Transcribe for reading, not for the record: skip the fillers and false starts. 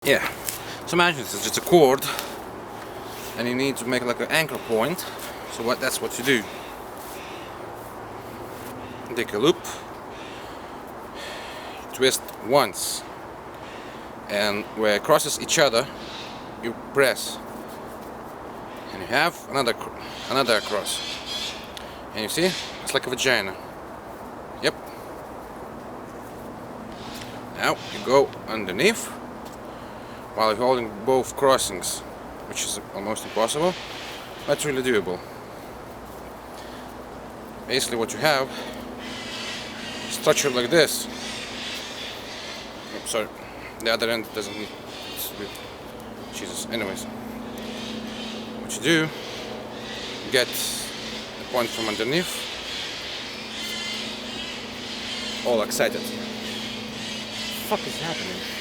Yeah, so imagine this is just a cord and you need to make like an anchor point. So that's what you do. Take a loop, twist once, and where it crosses each other you press, and you have another across, and you see it's like a vagina. Yep. Now you go underneath while you're holding both crossings, which is almost impossible, but it's really doable. Basically what you have, structured like this. Oops, sorry, the other end doesn't need, Jesus. Anyways, what you do, get the point from underneath. All excited. What the fuck is happening?